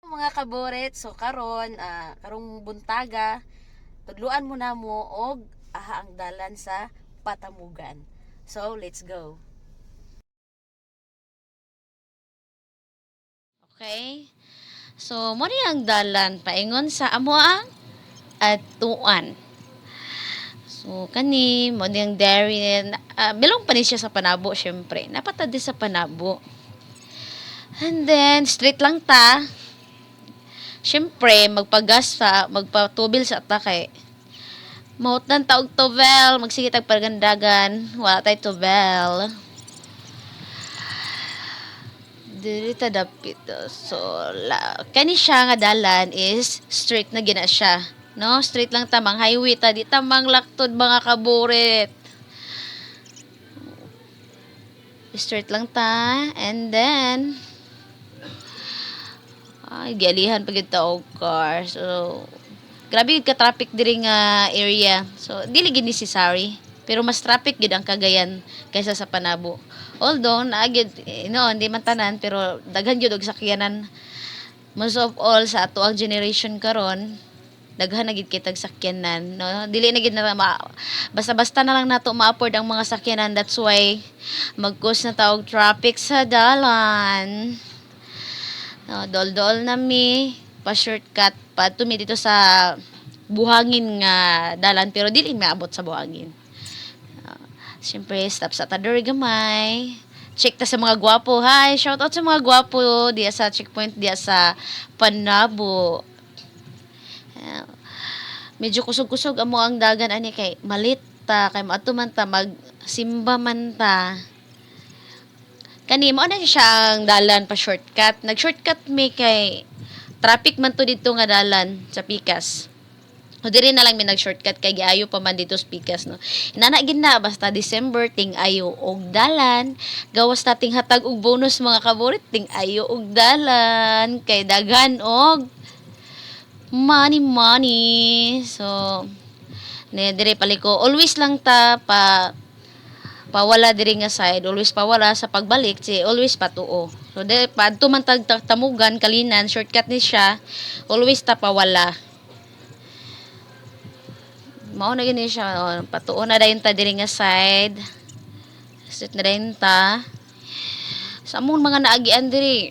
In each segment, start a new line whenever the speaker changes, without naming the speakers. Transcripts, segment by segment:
Mga kaboret, so karon karong buntaga tudluan mo na mo og aha ang dalan sa Patamugan. So let's go.
Okay? So, mo ni ang dalan paingon sa amo ang atuan. So, kani mo ni ang dairy bilong pa ni siya sa Panabo syempre. Napatad din sa Panabo. And then straight lang ta. Syempre, magpagas sa magpatubil sa ta kay maut ng taog tubel, magsige tag pagandagan, wala tay tubel. Dili ta dapit. So, kani siya nga dalan is straight na gina siya. No, straight lang tamang highway ta, di tamang laktod mga kaburit. Straight lang ta, and then gialihan pa gyud ta og car. So, grabe ka traffic diri nga area. So, dili gid necessary. Pero mas traffic gid ang Cagayan kaysa sa Panabo. Although naagid noon di man tanan pero daghan gyud og sakyanan. Most of all sa ato ang generation karon, daghan na gid kitag sakyanan, no? Dili na gid na basta-basta na lang nato ma-afford ang mga sakyanan. That's why mag-cause na ta og traffic sa dalan. No, dol-dol na mi pa shortcut pa tumi dito sa buhangin nga dalan pero dili maabot sa buhangin. Siyempre, stop sa Tador gamay. Check ta sa mga gwapo. Hi, shout out sa mga gwapo diya sa checkpoint diya sa Panabo. Medyo kusog-kusog amo ang dagan ani kay malit ta kay maato man ta magsimba man ta. Kani mo na siya ang dalan pa shortcut. Nag-shortcut mi kay traffic man to dito nga dalan sa Pikas. O diri na lang mi nag-shortcut kay giayo pa man dito sa Pikas, no. Inana gid na basta December ting ayo og dalan, gawas nating hatag og bonus mga kaborit ting ayo og dalan kay daghan og money. So ni diri paliko always lang ta pawala diri nga side, always pawala sa pagbalik, always patuo. So diri padto man tag tamugan kalinan shortcut ni siya, always ta pawala. Mao na gini siya, patuo na dayon ta diri nga side. Sit na dayon ta. Sa among mga naagian diri,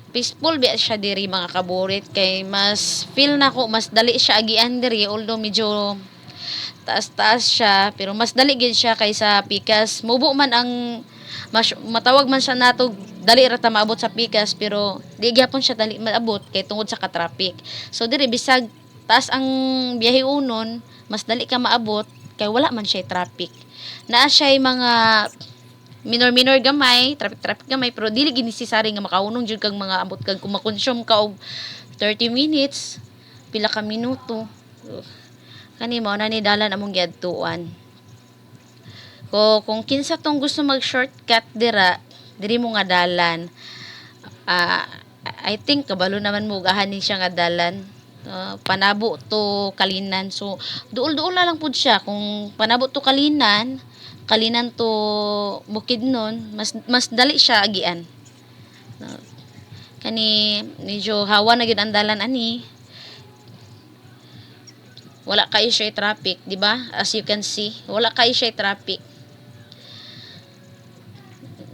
peaceful biya siya diri mga kaburit kay mas feel na ko mas dali siya agian diri although medyo taas-taas siya pero mas dali gid siya kaysa Pikas. Mubo man ang matawag man siya nato dali ra ta maabot sa Pikas pero di gyapon siya dali maabot kay tungod sa ka-traffic. So diri bisag taas ang biyahe unon, mas dali ka maabot kay wala man siya traffic. Naa siya mga minor gamay, traffic gamay pero dili gid necessary nga makaunong jud kag mga abot kag kumakonsume ka og 30 minutes, pila ka minuto. Kani mao na ni dalan among giadtuan. Kung kinsa tong gusto mag-shortcut diri mo nga dalan. I think kabalo naman mo gahanin siya nga dalan. Panabo to Kalinan. So duol-duol na lang pud siya kung panabo to Kalinan to Bukidnon, mas dali siya agian. Kani medyo hawa na gyud ang dalan ani. Wala kayo siya traffic, di ba? As you can see, wala kayo siya traffic.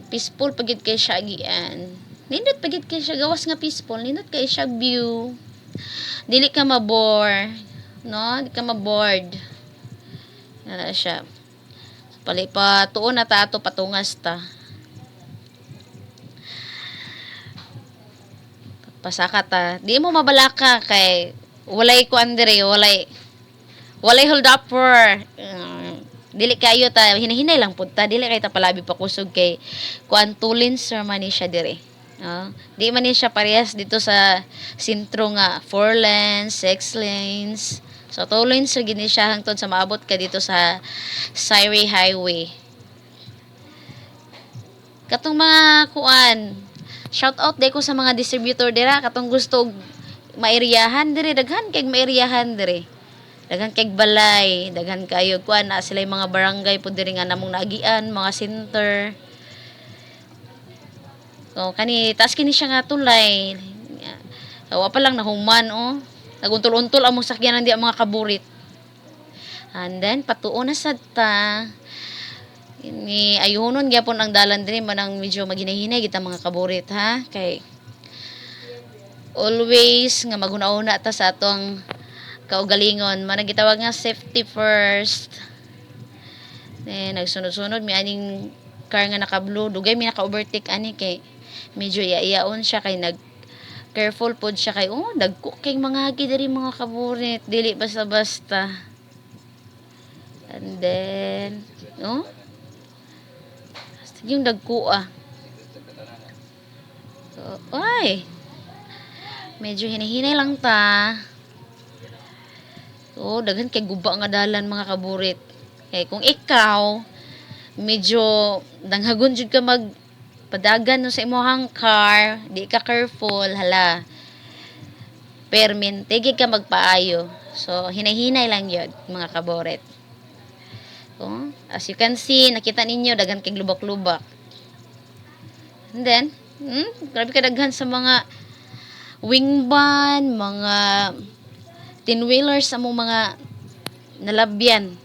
Peaceful pagid kay siya agian. Nindot pagid kay siya gawas nga peaceful, nindot kay siya view. Dili ka mabore, no? Di ka mabored. Nala siya. Pa tuon na ta ato patungas ta. Pasaka ta. Di mo mabalaka kay walay ko andre, walay hold upper. Dili kayo ta hinahinay lang pud ta, dili kay ta palabi pa kusog kay kuan tulin sir man ni siya dire. Di man ni siya parehas dito sa sentro nga 4 lanes, 6 lanes. So 2 lanes so gini siya hangtod sa maabot ka dito sa Sirey Highway. Katong mga kuan, shout out day ko sa mga distributor dira katong gusto og mairyahan dire, daghan kay mairyahan dire. Daghan kay balay, daghan kayo kuan na sila mga barangay pud diri nga namong naagian, mga center. So kani taas kini siya nga tulay. Wa pa lang nahuman, oh. Naguntol-untol ang mong sakyanan di ang mga kaburit. And then, patuon na sad ta. Ini ayunon gyapon ang dalan diri manang medyo maghinay-hinay kita mga kaburit, ha? Kay always nga maghuna-una ta sa atong kaugalingon. Manang gitawag nga safety first. Nagsunod-sunod mi aning car nga naka-blue. Dugay mi naka-overtake ani kay medyo iya-iyaon siya kay careful pod siya kay dagko kay mga hagi diri mga kaburit, dili basta-basta. And then yung dagko so, medyo hinahinay lang ta. So daghan kay guba nga dalan mga kaburit. Kay kung ikaw medyo danghagon jud ka padagan no sa imong car, di ka careful, hala. Permente gid ka magpaayo. So hinay-hinay lang yun, mga kaboret. So, as you can see, nakita ninyo daghan kay lubak-lubak. And then, grabe ka daghan sa mga wingban, mga tin-wheelers sa mga nalabyan.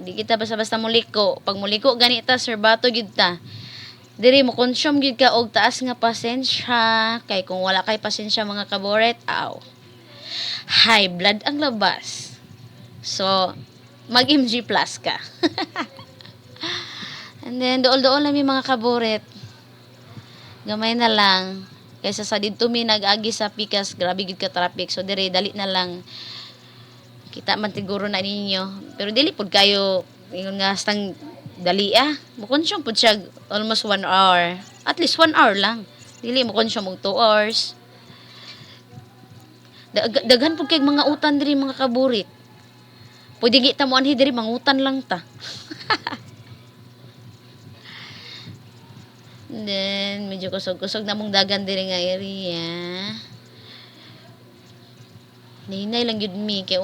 Di kita basta-basta muliko. Pag muliko ganita serbato gid ta. Diri mo consume gid ka og taas nga pasensya kay kung wala kay pasensya mga kaboret, high blood ang labas. So mag MG plus ka. And then dool-dool lang mi mga kaboret. Gamay na lang kaysa sa didto mi nag-agi sa pikas, grabe gid ka traffic. So diri dali na lang. Kita man siguro na ninyo. Pero dili pod kayo ingon nga stang dali Mo consume pod siya almost 1 hour. At least 1 hour lang. Dili mo consume og 2 hours. Daghan pod kay mga utan diri mga kaburit. Pwede kita mo anhi diri mangutan lang ta. Then medyo kusog-kusog na mong dagan diri nga area. Ninay lang yun mi kay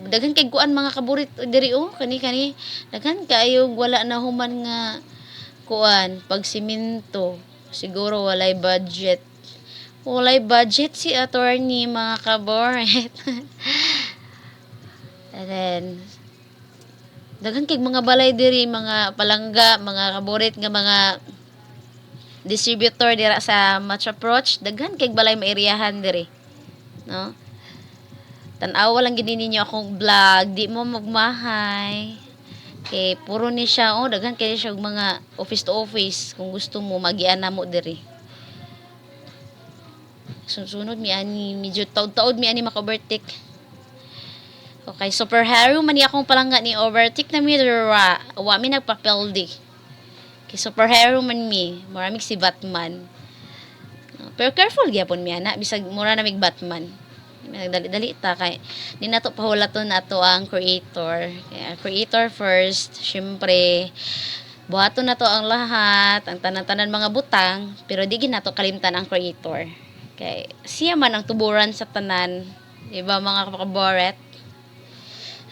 daghan kay kuan mga kaburit diri kani daghan kayo wala na human nga kuan pag simento siguro walay budget si attorney mga kaboret. And then daghan kay mga balay diri mga palangga mga kaboret nga mga distributor dira sa Match Approach daghan kay balay maeriyahan diri, no? Tanawa lang gid ninyo akong vlog, di mo magmahay. Kay puro ni siya, daghan kay siya mga office to office kung gusto mo magian na mo diri. Sunod mi ani medyo taud-taud mi ani maka-overtake. Okay, superhero man ni akong palangga ni overtake na mi dira. Wa mi nagpapeldi. Kay superhero man mi, maraming si Batman. Pero careful gyapon mi ana bisag mura na mig Batman. Dali-dali ta kay di nato pahulaton nato ang creator. Kaya creator first, syempre buhaton nato ang lahat, ang tanan-tanan mga butang, pero di nato kalimtan ang creator. Kay siya man ang tuburan sa tanan, di ba mga kaboret?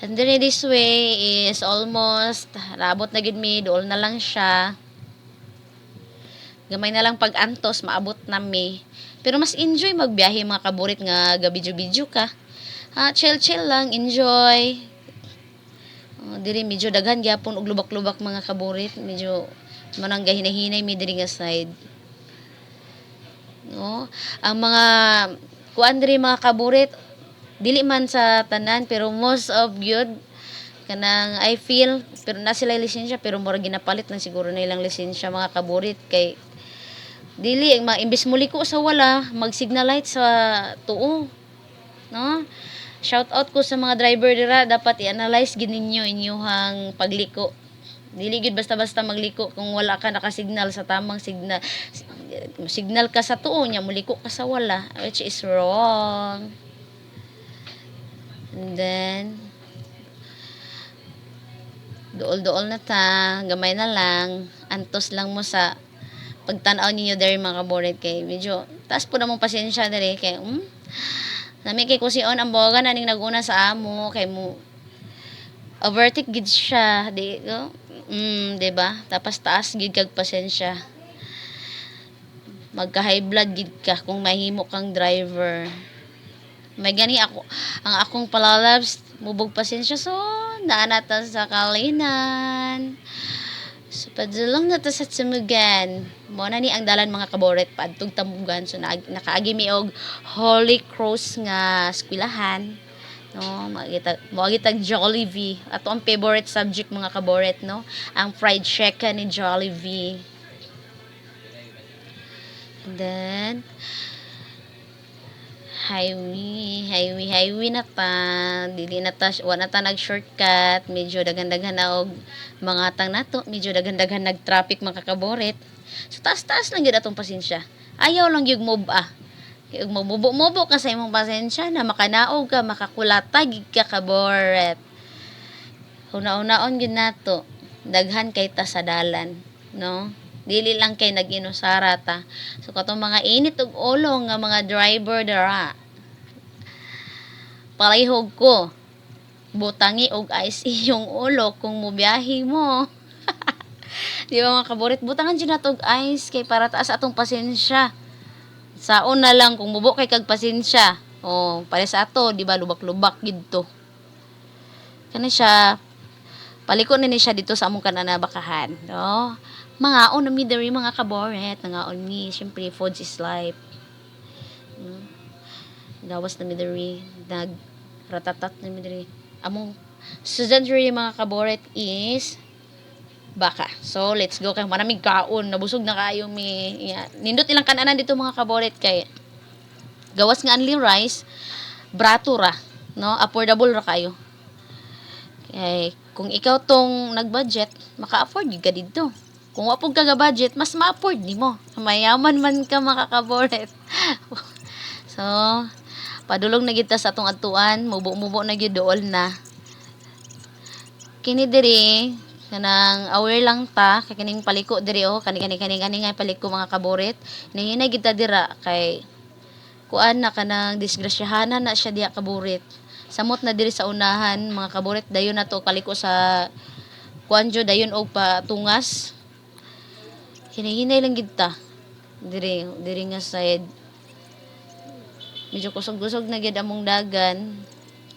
And then this way is almost rabot na gid mi, dool na lang siya. Gamay na lang pag-antos, maabot na mi. Pero mas enjoy magbiyahe mga kaburit nga gabidyo-bidyo ka. Chill-chill lang, enjoy. Diri medyo daghan gyapon og lubak-lubak mga kaburit, medyo manang gahinay-hinay mi diri nga side. No, ang mga kuan diri mga kaburit dili man sa tanan pero most of gyud kanang I feel pero na sila lisensya pero mura ginapalit lang siguro na ilang lisensya mga kaburit kay dili imbis muliko sa wala mag-signal light sa tuo, no? Shout out ko sa mga driver dira, dapat i-analyze gid ninyo inyong pagliko. Dili gid basta-basta magliko kung wala ka nakasignal sa tamang signal ka sa tuo nya muliko ka sa wala, which is wrong. And then dool-dool na ta, gamay na lang, antos lang mo sa pagtanaw ninyo diri mga kaboret kay medyo taas po namong pasensya diri kay nami kay kusion ang boga na ning naguna sa amo kay mo overtake gid siya di ba tapos taas gid kag pasensya magka-high blood gid ka kung mahimo kang driver. May gani ako, ang akong palalabs, mubog pasensya so, naanata sa kalinan. So, padulong na to sa Tumugan. Mo na ni ang dalan mga kaboret, paadtog Tamugan. So, nakaagi mi og Holy Cross nga eskwelahan. No, magitag Jollibee. Ato ang favorite subject mga kaboret, no? Ang fried chicken ni Jollibee. And then, highway na ta, dili na ta, wala ta nag-shortcut, medyo dagan-dagan na og mga tang nato, medyo dagan-dagan nag-traffic mga kaboret. So taas-taas lang gyud atong pasensya. Ayaw lang gyud mob kay ug mamubo-mubo ka sa imong pasensya na makanaog ka, makakulatag ka kaboret. Una-unaon gyud nato, daghan kay ta sa dalan, no? Dili lang kay nag-inusara ta. So katong mga init og ulo nga mga driver dara. Palihog ko. Butangi og ice iyong ulo kung mubiyahe mo. Di ba mga kaborit, butangan dyan na og ice kay para taas atong pasensya. Saon na lang kung mubo kay kag pasensya. Oh, pare sa ato, di ba lubak-lubak gid to. Kana siya paliko na ni siya dito sa among kananabakahan, no? Mangaon na mi diri mga kaboret, nangaon mi, syempre foods is life. Gawas na mi diri, nagratatat na mi diri. Among sudan diri mga kaboret is baka. So let's go kay maraming kaon, nabusog na kayo mi. Yeah. Nindot ilang kananan dito mga kaboret kay gawas nga only rice, brato ra, no? Affordable ra kayo. Kay kung ikaw tong nag-budget, maka-afford gyud ka dito. Kung wapog ka budget, mas ma-afford nimo. Mayaman man ka makakaboret. So, padulong na kita sa atong atuan, mubo-mubo na gyud dool na. Kini diri kanang aware lang ta kay kining paliko diri kani nga paliko mga kaboret. Nahina kita dira kay kuan na kanang disgrasyahanan na siya diha kaboret. Samot na diri sa unahan mga kaboret dayon na to kaliko sa kuanjo dayon og patungas. Hinahinay lang gid ta diri nga side. Medyo kusog-kusog na gid among dagan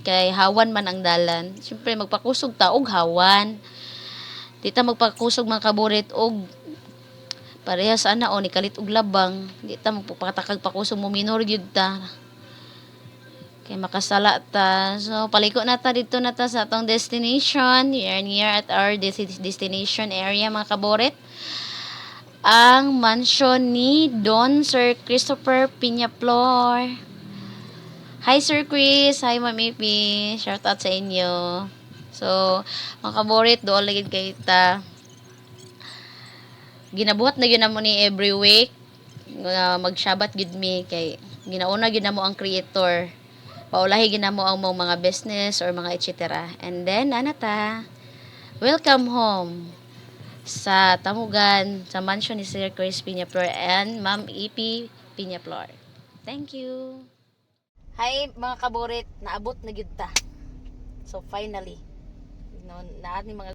kay hawan man ang dalan. Siyempre magpakusog ta og hawan. Di ta magpakusog mga kaboret og parehas ana o ni kalit og labang. Di ta magpatakag pakusog mo minor gyud ta. Kay makasala ta. So paliko na ta dito na ta sa atong destination. We are near at our destination area mga kaboret. Ang mansion ni Don Sir Christopher Piñaflor. Hi Sir Chris, hi Ma'am Ipi. Shout out sa inyo. So, mga kaborit, doon lagi kay ta. Ginabuhat na gyud namo ni every week. Magshabat gid mi kay ginauna gyud namo ang creator. Paulahi gyud namo ang mga business or mga etc. And then anata, welcome home sa Tamugan, sa mansion ni Sir Chris Piñaflor and Ma'am Ipi Piñaflor. Thank you. Hi mga kaborit, naabot na gyud ta. So finally, no, naat ni mga